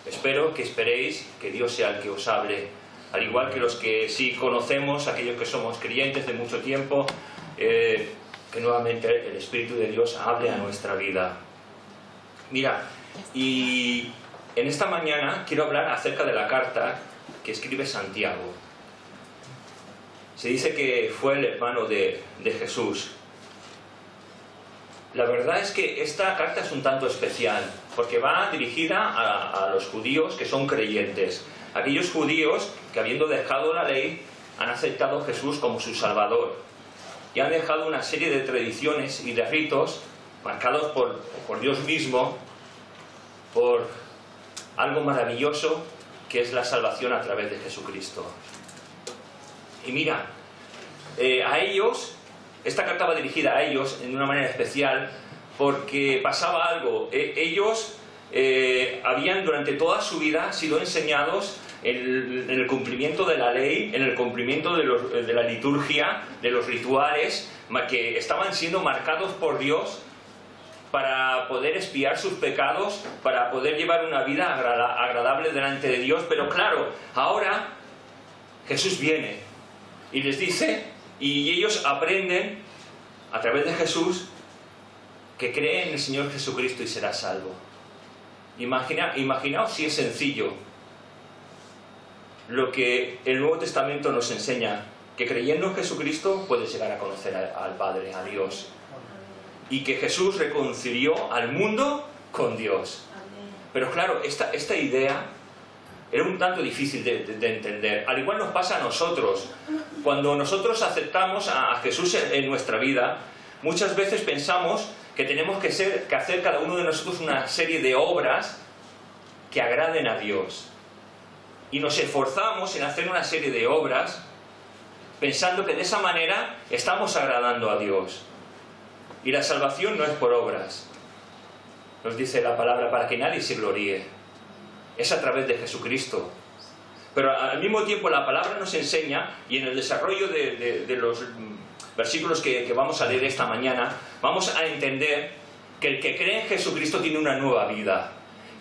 espero que esperéis que Dios sea el que os hable, al igual que los que sí conocemos, aquellos que somos creyentes de mucho tiempo, que nuevamente el Espíritu de Dios hable a nuestra vida. Mira, y en esta mañana quiero hablar acerca de la carta que escribe Santiago. Se dice que fue el hermano de Jesús. La verdad es que esta carta es un tanto especial, porque va dirigida a los judíos que son creyentes. Aquellos judíos que, habiendo dejado la ley, han aceptado a Jesús como su Salvador. Y han dejado una serie de tradiciones y de ritos marcados por Dios mismo, por algo maravilloso que es la salvación a través de Jesucristo. Y mira, a ellos, esta carta va dirigida a ellos en una manera especial porque pasaba algo. Ellos habían durante toda su vida sido enseñados en el cumplimiento de la ley, en el cumplimiento de la liturgia, de los rituales, que estaban siendo marcados por Dios para poder expiar sus pecados, para poder llevar una vida agradable delante de Dios. Pero claro, ahora Jesús viene y les dice, y ellos aprenden a través de Jesús, que cree en el Señor Jesucristo y será salvo. Imaginaos si es sencillo lo que el Nuevo Testamento nos enseña, que creyendo en Jesucristo puedes llegar a conocer al Padre, a Dios, y que Jesús reconcilió al mundo con Dios. Pero claro, esta idea era un tanto difícil de entender. Al igual nos pasa a nosotros. Cuando nosotros aceptamos a Jesús en nuestra vida, muchas veces pensamos que tenemos que hacer cada uno de nosotros una serie de obras que agraden a Dios. Y nos esforzamos en hacer una serie de obras pensando que de esa manera estamos agradando a Dios. Y la salvación no es por obras. Nos dice la palabra, para que nadie se gloríe. Es a través de Jesucristo. Pero al mismo tiempo la palabra nos enseña, y en el desarrollo de los versículos que vamos a leer esta mañana, vamos a entender que el que cree en Jesucristo tiene una nueva vida.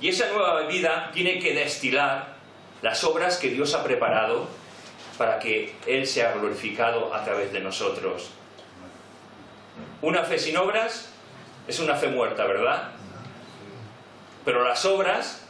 Y esa nueva vida tiene que destilar las obras que Dios ha preparado para que Él sea glorificado a través de nosotros. Una fe sin obras es una fe muerta, ¿verdad? Pero las obras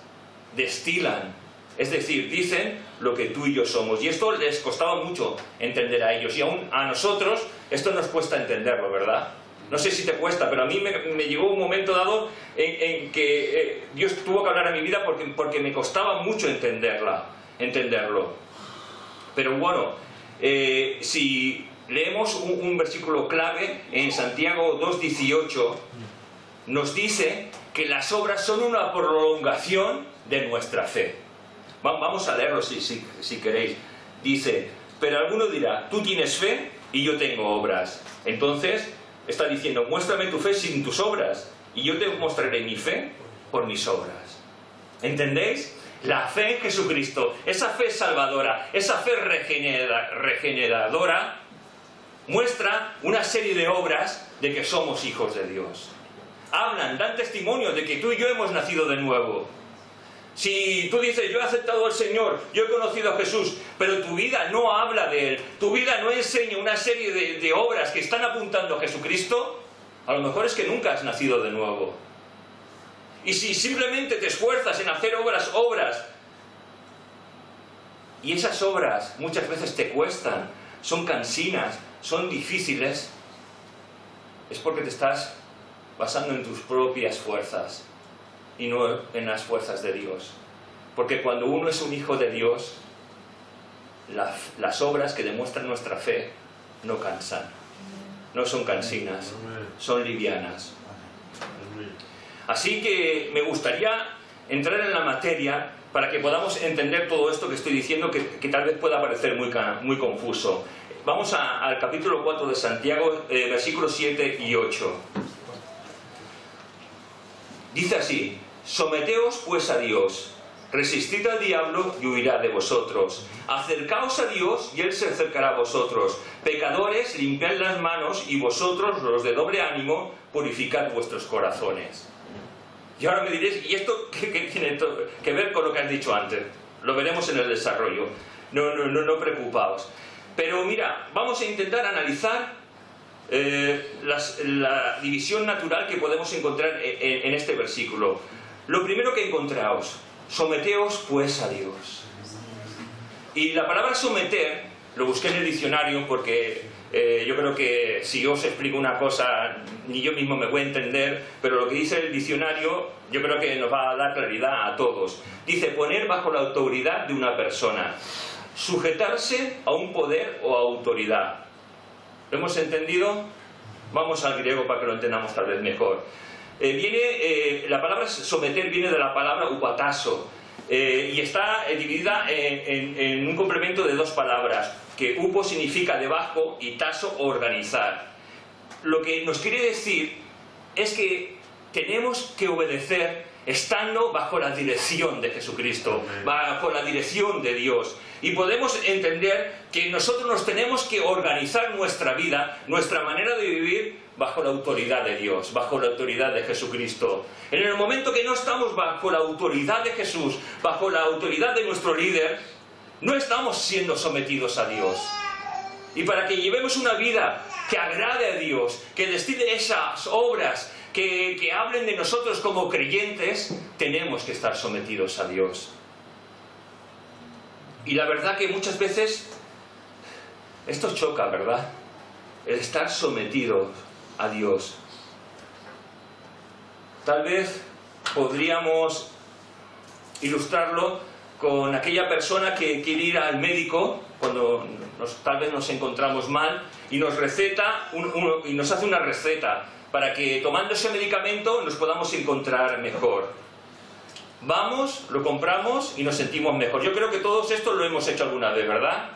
destilan, es decir, dicen lo que tú y yo somos. Y esto les costaba mucho entender a ellos, y aún a nosotros esto nos cuesta entenderlo, ¿verdad? No sé si te cuesta, pero a mí me llegó un momento dado en que Dios tuvo que hablar a mi vida porque me costaba mucho entenderlo. Pero bueno, si leemos un versículo clave en Santiago 2:18, nos dice que las obras son una prolongación de nuestra fe. Vamos a leerlo si queréis. Dice, pero alguno dirá, tú tienes fe y yo tengo obras. Entonces está diciendo, muéstrame tu fe sin tus obras y yo te mostraré mi fe por mis obras. ¿Entendéis? La fe en Jesucristo, esa fe salvadora, esa fe regeneradora, muestra una serie de obras de que somos hijos de Dios. Hablan, dan testimonio de que tú y yo hemos nacido de nuevo. Si tú dices, yo he aceptado al Señor, yo he conocido a Jesús, pero tu vida no habla de Él, tu vida no enseña una serie de obras que están apuntando a Jesucristo, a lo mejor es que nunca has nacido de nuevo. Y si simplemente te esfuerzas en hacer obras, y esas obras muchas veces te cuestan, son cansinas, son difíciles, es porque te estás basando en tus propias fuerzas y no en las fuerzas de Dios. Porque cuando uno es un hijo de Dios, las obras que demuestran nuestra fe no cansan, no son cansinas, son livianas. Así que me gustaría entrar en la materia para que podamos entender todo esto que estoy diciendo, que tal vez pueda parecer muy confuso. Vamos al capítulo 4 de Santiago, versículos 7 y 8. Dice así, someteos pues a Dios, resistid al diablo y huirá de vosotros. Acercaos a Dios y Él se acercará a vosotros. Pecadores, limpiad las manos, y vosotros, los de doble ánimo, purificad vuestros corazones. Y ahora me diréis, ¿y esto qué tiene que ver con lo que has dicho antes? Lo veremos en el desarrollo. No preocupaos. Pero mira, vamos a intentar analizar la división natural que podemos encontrar en este versículo. Lo primero que encontraos: someteos pues a Dios. Y la palabra someter, lo busqué en el diccionario porque yo creo que si yo os explico una cosa, ni yo mismo me voy a entender, pero lo que dice el diccionario yo creo que nos va a dar claridad a todos. Dice: poner bajo la autoridad de una persona, sujetarse a un poder o autoridad. ¿Lo hemos entendido? Vamos al griego para que lo entendamos tal vez mejor. La palabra someter viene de la palabra upatasso, y está dividida en un complemento de dos palabras, que upo significa debajo y tasso organizar. Lo que nos quiere decir es que tenemos que obedecer estando bajo la dirección de Jesucristo, bajo la dirección de Dios. Y podemos entender que nosotros nos tenemos que organizar nuestra vida, nuestra manera de vivir, bajo la autoridad de Dios, bajo la autoridad de Jesucristo. En el momento que no estamos bajo la autoridad de Jesús, bajo la autoridad de nuestro líder, no estamos siendo sometidos a Dios. Y para que llevemos una vida que agrade a Dios, que destile esas obras que hablen de nosotros como creyentes, tenemos que estar sometidos a Dios. Y la verdad que muchas veces esto choca, ¿verdad? El estar sometido a Dios. Tal vez podríamos ilustrarlo con aquella persona que quiere ir al médico cuando tal vez nos encontramos mal y nos receta y nos hace una receta para que tomando ese medicamento nos podamos encontrar mejor. Vamos, lo compramos y nos sentimos mejor. Yo creo que todos esto lo hemos hecho alguna vez, ¿verdad?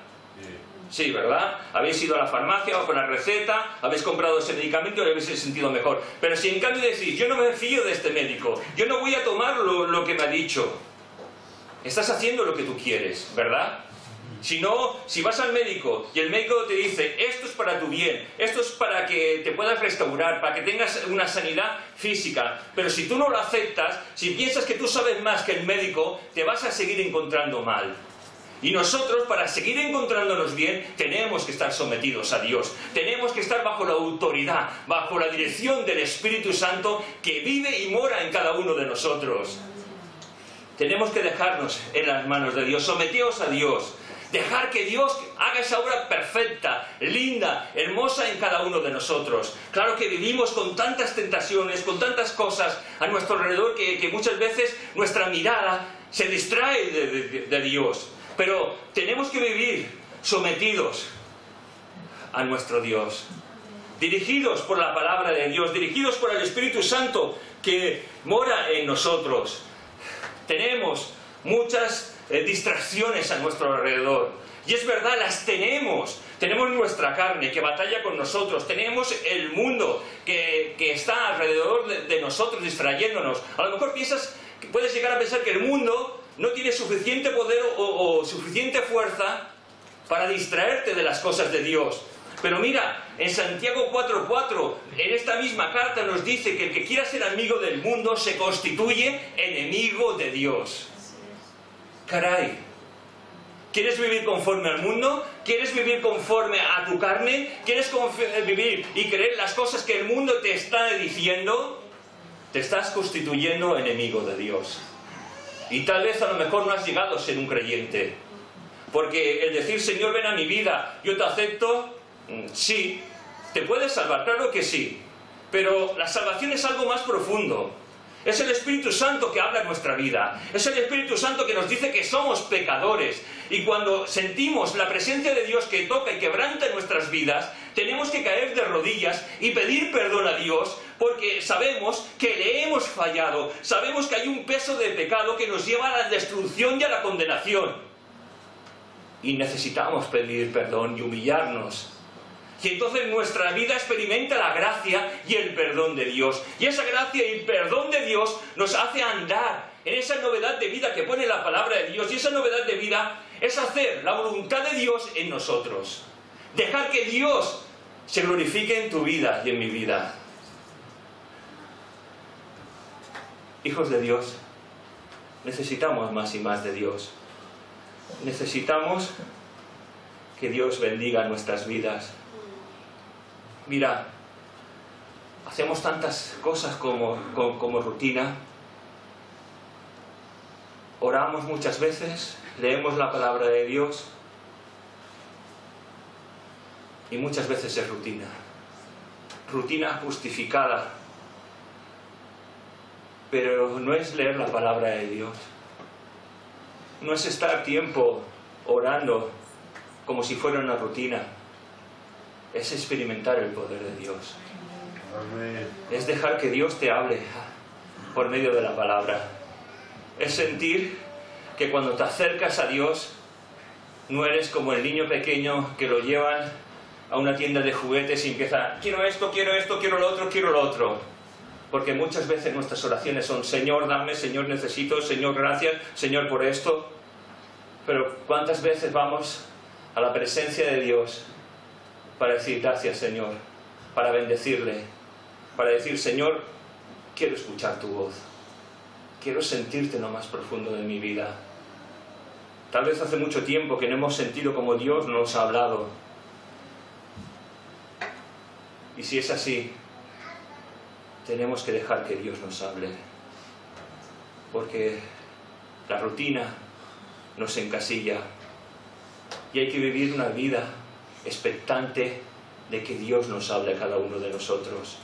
Sí, ¿verdad? Habéis ido a la farmacia o con la receta, habéis comprado ese medicamento y habéis sentido mejor. Pero si en cambio decís: yo no me fío de este médico, yo no voy a tomar lo que me ha dicho, estás haciendo lo que tú quieres, ¿verdad? Si no, si vas al médico y el médico te dice: esto es para tu bien, esto es para que te puedas restaurar, para que tengas una sanidad física, pero si tú no lo aceptas, si piensas que tú sabes más que el médico, te vas a seguir encontrando mal. Y nosotros, para seguir encontrándonos bien, tenemos que estar sometidos a Dios. Tenemos que estar bajo la autoridad, bajo la dirección del Espíritu Santo que vive y mora en cada uno de nosotros. Tenemos que dejarnos en las manos de Dios, someteos a Dios. Dejar que Dios haga esa obra perfecta, linda, hermosa en cada uno de nosotros. Claro que vivimos con tantas tentaciones, con tantas cosas a nuestro alrededor que muchas veces nuestra mirada se distrae de Dios. Pero tenemos que vivir sometidos a nuestro Dios, dirigidos por la palabra de Dios, dirigidos por el Espíritu Santo que mora en nosotros. Tenemos muchas distracciones a nuestro alrededor. Y es verdad, las tenemos. Tenemos nuestra carne que batalla con nosotros. Tenemos el mundo que está alrededor de nosotros distrayéndonos. A lo mejor puedes llegar a pensar que el mundo no tiene suficiente poder o suficiente fuerza para distraerte de las cosas de Dios. Pero mira, en Santiago 4:4, en esta misma carta nos dice que el que quiera ser amigo del mundo se constituye enemigo de Dios. Caray, ¿quieres vivir conforme al mundo? ¿Quieres vivir conforme a tu carne? ¿Quieres vivir y creer las cosas que el mundo te está diciendo? Te estás constituyendo enemigo de Dios. Y tal vez a lo mejor no has llegado a ser un creyente. Porque el decir: Señor, ven a mi vida, yo te acepto, sí, te puedes salvar, claro que sí. Pero la salvación es algo más profundo. Es el Espíritu Santo que habla en nuestra vida. Es el Espíritu Santo que nos dice que somos pecadores. Y cuando sentimos la presencia de Dios que toca y quebranta en nuestras vidas, tenemos que caer de rodillas y pedir perdón a Dios, porque sabemos que le hemos fallado. Sabemos que hay un peso de pecado que nos lleva a la destrucción y a la condenación. Y necesitamos pedir perdón y humillarnos. Y entonces nuestra vida experimenta la gracia y el perdón de Dios. Y esa gracia y el perdón de Dios nos hace andar en esa novedad de vida que pone la palabra de Dios. Y esa novedad de vida es hacer la voluntad de Dios en nosotros. Dejar que Dios se glorifique en tu vida y en mi vida. hijos de Dios, necesitamos más y más de Dios. Necesitamos que Dios bendiga nuestras vidas. Mira, hacemos tantas cosas como rutina. Oramos muchas veces, leemos la palabra de Dios y muchas veces es rutina. Rutina justificada. Pero no es leer la palabra de Dios. No es estar tiempo orando como si fuera una rutina. Es experimentar el poder de Dios. Amén. Es dejar que Dios te hable por medio de la palabra. Es sentir que cuando te acercas a Dios, no eres como el niño pequeño que lo llevan a una tienda de juguetes y empieza, quiero esto, quiero lo otro, quiero lo otro. Porque muchas veces nuestras oraciones son, Señor, dame, Señor, necesito, Señor, gracias, Señor, por esto. Pero ¿cuántas veces vamos a la presencia de Dios para decir gracias, Señor, para bendecirle, para decir, Señor, quiero escuchar tu voz, quiero sentirte en lo más profundo de mi vida? Tal vez hace mucho tiempo que no hemos sentido como Dios nos ha hablado. Y si es así, tenemos que dejar que Dios nos hable, porque la rutina nos encasilla y hay que vivir una vida expectante de que Dios nos hable a cada uno de nosotros.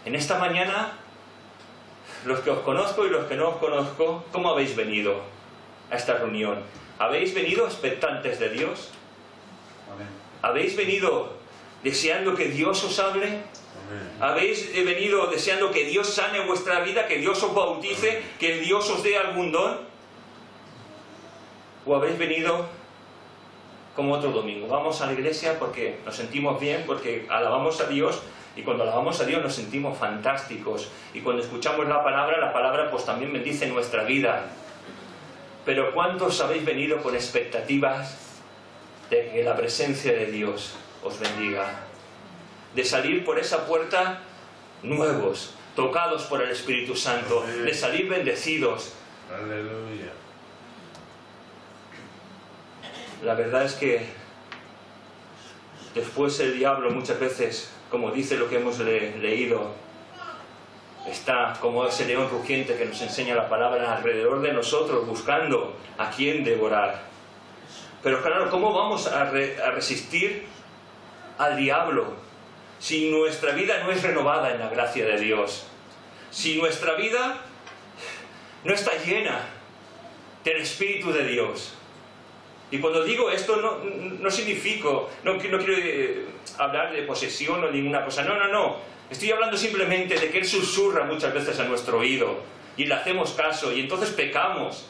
En esta mañana, los que os conozco y los que no os conozco, ¿cómo habéis venido a esta reunión? ¿Habéis venido expectantes de Dios? Amén. ¿Habéis venido deseando que Dios os hable? Amén. ¿Habéis venido deseando que Dios sane vuestra vida, que Dios os bautice, que Dios os dé algún don? ¿O habéis venido como otro domingo? Vamos a la iglesia porque nos sentimos bien, porque alabamos a Dios, y cuando alabamos a Dios nos sentimos fantásticos, y cuando escuchamos la palabra pues también bendice nuestra vida. Pero ¿cuántos habéis venido con expectativas de que la presencia de Dios os bendiga? De salir por esa puerta nuevos, tocados por el Espíritu Santo, de salir bendecidos. Aleluya. La verdad es que después el diablo muchas veces, como dice lo que hemos leído, está como ese león rugiente que nos enseña la palabra alrededor de nosotros, buscando a quién devorar. Pero claro, ¿cómo vamos a resistir al diablo si nuestra vida no es renovada en la gracia de Dios? Si nuestra vida no está llena del Espíritu de Dios. Y cuando digo esto no significa, no quiero hablar de posesión o ninguna cosa, no. Estoy hablando simplemente de que Él susurra muchas veces a nuestro oído y le hacemos caso y entonces pecamos.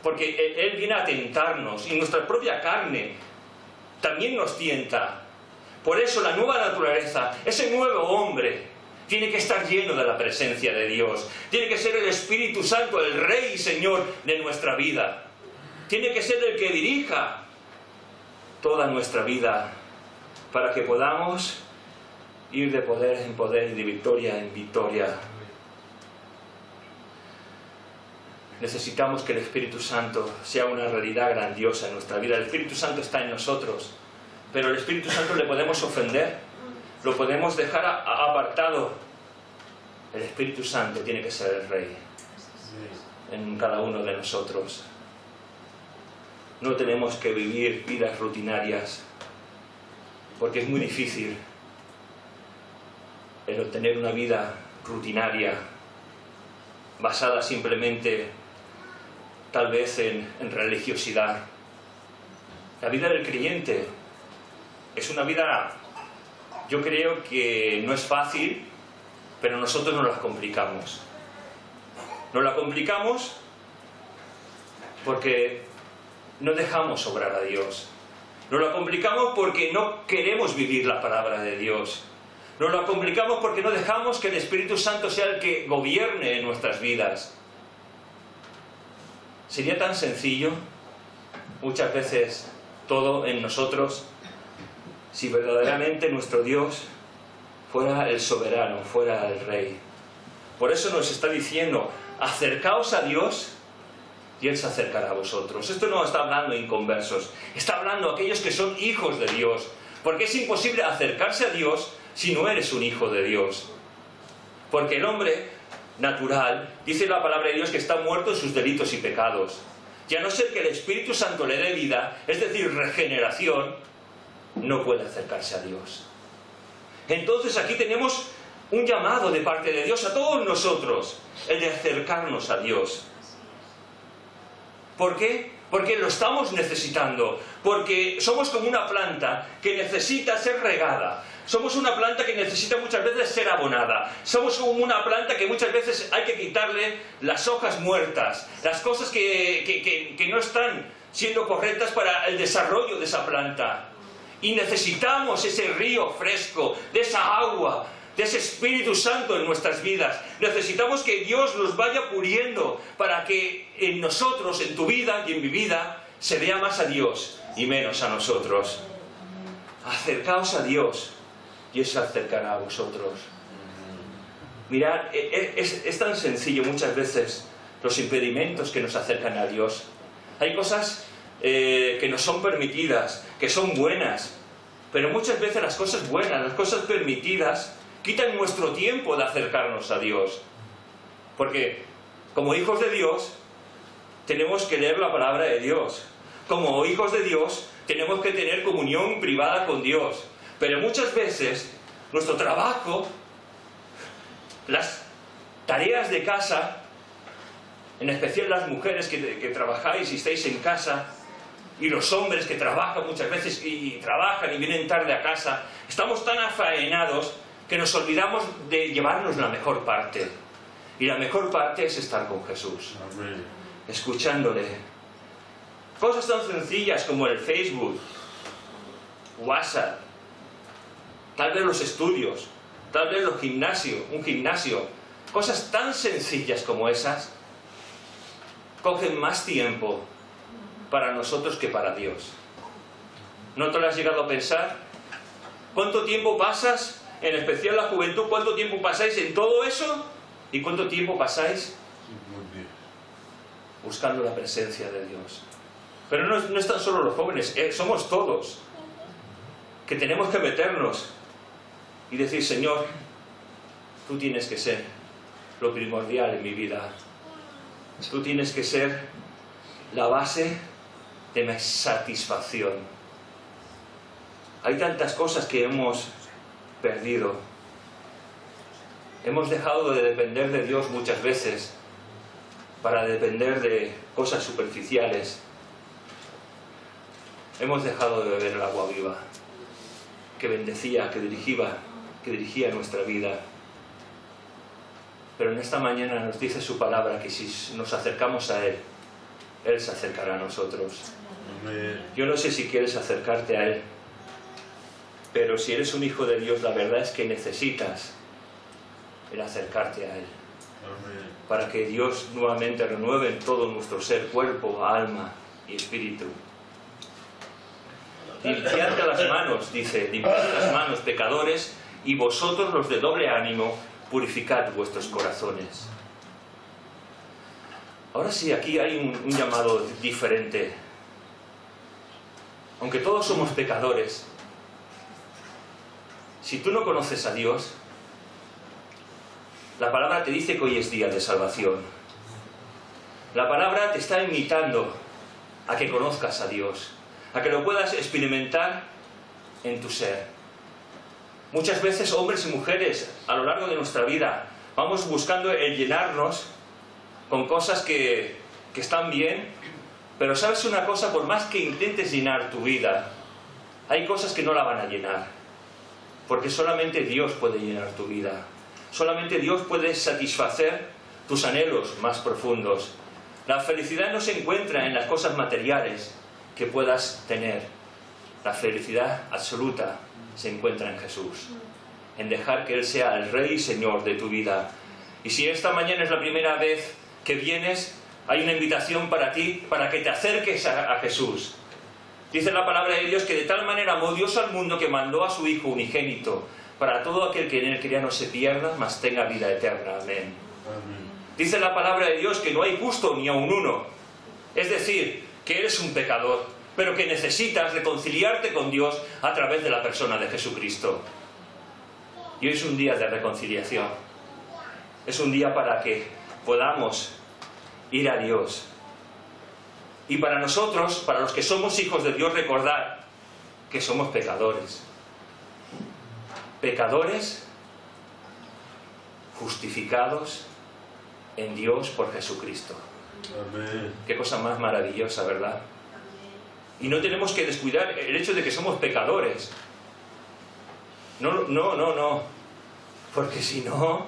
Porque Él viene a tentarnos y nuestra propia carne también nos tienta. Por eso la nueva naturaleza, ese nuevo hombre, tiene que estar lleno de la presencia de Dios. Tiene que ser el Espíritu Santo, el Rey y Señor de nuestra vida. Tiene que ser el que dirija toda nuestra vida para que podamos ir de poder en poder y de victoria en victoria. Necesitamos que el Espíritu Santo sea una realidad grandiosa en nuestra vida. El Espíritu Santo está en nosotros, pero el Espíritu Santo le podemos ofender, lo podemos dejar apartado. El Espíritu Santo tiene que ser el Rey en cada uno de nosotros. No tenemos que vivir vidas rutinarias, porque es muy difícil el obtener una vida rutinaria basada simplemente tal vez en religiosidad. La vida del creyente es una vida, yo creo que no es fácil, pero nosotros nos la complicamos. Nos la complicamos porque no dejamos obrar a Dios. Nos la complicamos porque no queremos vivir la palabra de Dios. Nos la complicamos porque no dejamos que el Espíritu Santo sea el que gobierne en nuestras vidas. Sería tan sencillo, muchas veces, todo en nosotros, si verdaderamente nuestro Dios fuera el soberano, fuera el Rey. Por eso nos está diciendo, acercaos a Dios y Él se acercará a vosotros. Esto no está hablando de inconversos, está hablando de aquellos que son hijos de Dios. Porque es imposible acercarse a Dios si no eres un hijo de Dios. Porque el hombre natural, dice la palabra de Dios, que está muerto en sus delitos y pecados. Y a no ser que el Espíritu Santo le dé vida, es decir, regeneración, no puede acercarse a Dios. Entonces aquí tenemos un llamado de parte de Dios a todos nosotros, el de acercarnos a Dios. ¿Por qué? Porque lo estamos necesitando, porque somos como una planta que necesita ser regada. Somos una planta que necesita muchas veces ser abonada. Somos como una planta que muchas veces hay que quitarle las hojas muertas, las cosas que no están siendo correctas para el desarrollo de esa planta. Y necesitamos ese río fresco, de esa agua, de ese Espíritu Santo en nuestras vidas. Necesitamos que Dios nos vaya puliendo para que en nosotros, en tu vida y en mi vida, se vea más a Dios y menos a nosotros. Acercaos a Dios y Él se acercará a vosotros. Mirad, es tan sencillo muchas veces los impedimentos que nos acercan a Dios. Hay cosas que nos son permitidas, que son buenas, pero muchas veces las cosas buenas, las cosas permitidas, quitan nuestro tiempo de acercarnos a Dios. Porque como hijos de Dios tenemos que leer la palabra de Dios. Como hijos de Dios tenemos que tener comunión privada con Dios. Pero muchas veces nuestro trabajo, las tareas de casa, en especial las mujeres que trabajáis y estáis en casa, y los hombres que trabajan muchas veces y trabajan y vienen tarde a casa, estamos tan afaenados que nos olvidamos de llevarnos la mejor parte. Y la mejor parte es estar con Jesús, Amén. escuchándole. Cosas tan sencillas como el Facebook, WhatsApp, tal vez los estudios, tal vez un gimnasio. Cosas tan sencillas como esas cogen más tiempo para nosotros que para Dios. ¿No te lo has llegado a pensar? ¿Cuánto tiempo pasas, en especial la juventud, cuánto tiempo pasáis en todo eso? ¿Y cuánto tiempo pasáis buscando la presencia de Dios? Pero no están solo los jóvenes, somos todos, que tenemos que meternos y decir, Señor, tú tienes que ser lo primordial en mi vida. Tú tienes que ser la base de mi satisfacción. Hay tantas cosas que hemos perdido. Hemos dejado de depender de Dios muchas veces para depender de cosas superficiales. Hemos dejado de beber el agua viva que bendecía, que dirigía nuestra vida. Pero en esta mañana nos dice su palabra que si nos acercamos a Él, Él se acercará a nosotros. Amén. Yo no sé si quieres acercarte a Él, pero si eres un hijo de Dios, la verdad es que necesitas el acercarte a Él, Amén. para que Dios nuevamente renueve en todo nuestro ser, cuerpo, alma y espíritu. Limpiad las manos, dice, limpiad las manos, pecadores, y vosotros los de doble ánimo, purificad vuestros corazones. Ahora sí, aquí hay un llamado diferente. Aunque todos somos pecadores, si tú no conoces a Dios, la palabra te dice que hoy es día de salvación. La palabra te está invitando a que conozcas a Dios, a que lo puedas experimentar en tu ser. Muchas veces, hombres y mujeres, a lo largo de nuestra vida, vamos buscando el llenarnos con cosas que están bien, pero ¿sabes una cosa? Por más que intentes llenar tu vida, hay cosas que no la van a llenar, porque solamente Dios puede llenar tu vida. Solamente Dios puede satisfacer tus anhelos más profundos. La felicidad no se encuentra en las cosas materiales que puedas tener. La felicidad absoluta se encuentra en Jesús, en dejar que Él sea el Rey y Señor de tu vida. Y si esta mañana es la primera vez que vienes, hay una invitación para ti, para que te acerques a Jesús. Dice la palabra de Dios que de tal manera amó Dios al mundo que mandó a su Hijo unigénito, para todo aquel que en Él crea no se pierda, mas tenga vida eterna. Amén. Amén. Dice la palabra de Dios que no hay justo ni aun uno. Es decir, que eres un pecador, pero que necesitas reconciliarte con Dios a través de la persona de Jesucristo. Y hoy es un día de reconciliación. Es un día para que podamos ir a Dios. Y para nosotros, para los que somos hijos de Dios, recordar que somos pecadores. Pecadores justificados en Dios por Jesucristo. Amén. Qué cosa más maravillosa, ¿verdad? Y no tenemos que descuidar el hecho de que somos pecadores. No. Porque si no,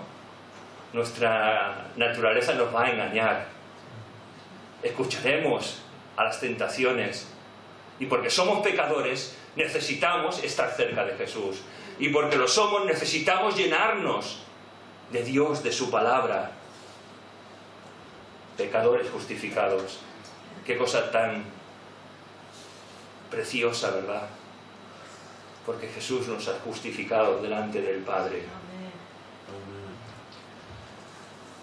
nuestra naturaleza nos va a engañar. Escucharemos a las tentaciones. Y porque somos pecadores, necesitamos estar cerca de Jesús. Y porque lo somos, necesitamos llenarnos de Dios, de su palabra. Pecadores justificados. Qué cosa tan preciosa, ¿verdad? Porque Jesús nos ha justificado delante del Padre. Amén.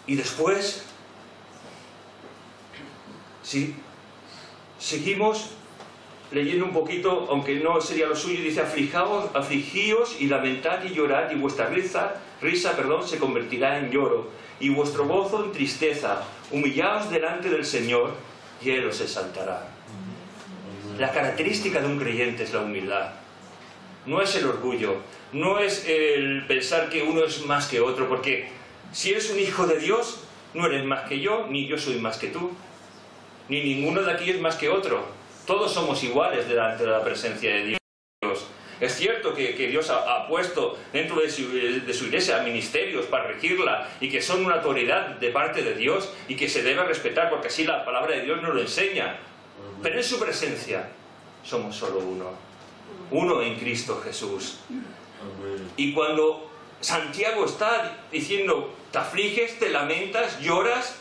Y después, si seguimos leyendo un poquito, aunque no sería lo suyo, dice: afligíos y lamentad y llorad, y vuestra risa, se convertirá en lloro, y vuestro gozo en tristeza. Humillaos delante del Señor, y Él os exaltará. La característica de un creyente es la humildad. No es el orgullo, no es el pensar que uno es más que otro, porque si eres un hijo de Dios, no eres más que yo, ni yo soy más que tú, ni ninguno de aquí es más que otro. Todos somos iguales delante de la presencia de Dios. Es cierto que Dios ha puesto dentro de su iglesia ministerios para regirla y que son una autoridad de parte de Dios y que se debe respetar, porque así la palabra de Dios nos lo enseña. Pero en su presencia somos solo uno en Cristo Jesús. Amén. Y cuando Santiago está diciendo: te afliges, te lamentas, lloras,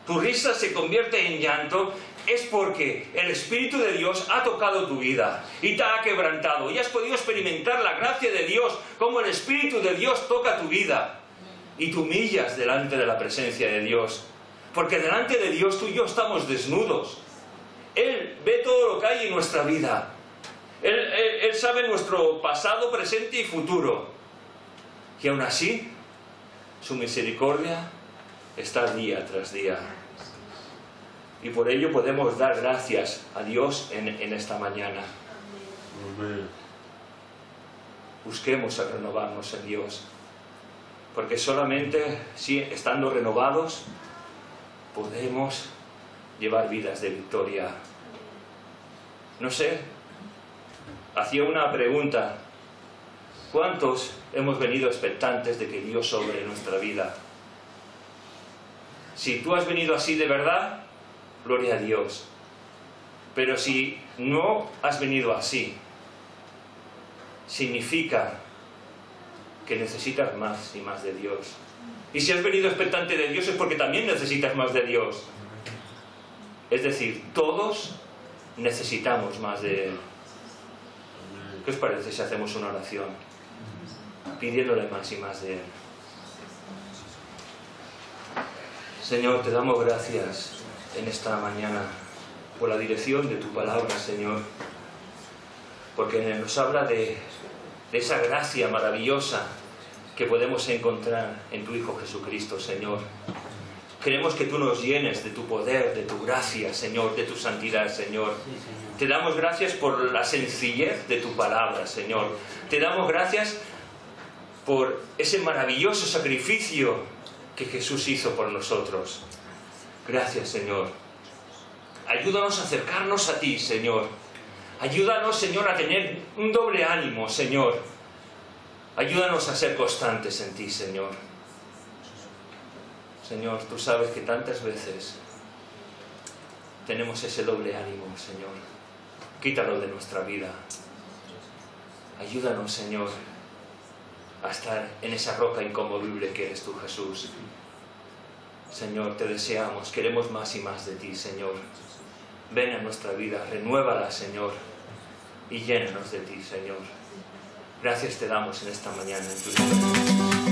tu risa se convierte en llanto, es porque el Espíritu de Dios ha tocado tu vida y te ha quebrantado, y has podido experimentar la gracia de Dios, como el Espíritu de Dios toca tu vida, y te humillas delante de la presencia de Dios, porque delante de Dios tú y yo estamos desnudos. Él ve todo lo que hay en nuestra vida. Él sabe nuestro pasado, presente y futuro. Y aún así, su misericordia está día tras día. Y por ello podemos dar gracias a Dios en esta mañana. Amén. Busquemos a renovarnos en Dios. Porque solamente estando renovados podemos llevar vidas de victoria. No sé, hacía una pregunta: ¿cuántos hemos venido expectantes de que Dios sobre nuestra vida? Si tú has venido así de verdad, gloria a Dios. Pero si no has venido así, significa que necesitas más y más de Dios. Y si has venido expectante de Dios es porque también necesitas más de Dios. Es decir, todos necesitamos más de Él. ¿Qué os parece si hacemos una oración pidiéndole más y más de Él? Señor, te damos gracias en esta mañana por la dirección de tu palabra, Señor, porque nos habla de esa gracia maravillosa que podemos encontrar en tu Hijo Jesucristo, Señor. Queremos que tú nos llenes de tu poder, de tu gracia, Señor, de tu santidad, Señor. Te damos gracias por la sencillez de tu palabra, Señor. Te damos gracias por ese maravilloso sacrificio que Jesús hizo por nosotros. Gracias, Señor. Ayúdanos a acercarnos a ti, Señor. Ayúdanos, Señor, a tener un doble ánimo, Señor. Ayúdanos a ser constantes en ti, Señor. Señor, tú sabes que tantas veces tenemos ese doble ánimo, Señor. Quítalo de nuestra vida. Ayúdanos, Señor, a estar en esa roca inconmovible que eres tú, Jesús. Señor, te deseamos, queremos más y más de ti, Señor. Ven a nuestra vida, renuévala, Señor, y llénanos de ti, Señor. Gracias te damos en esta mañana en tu nombre.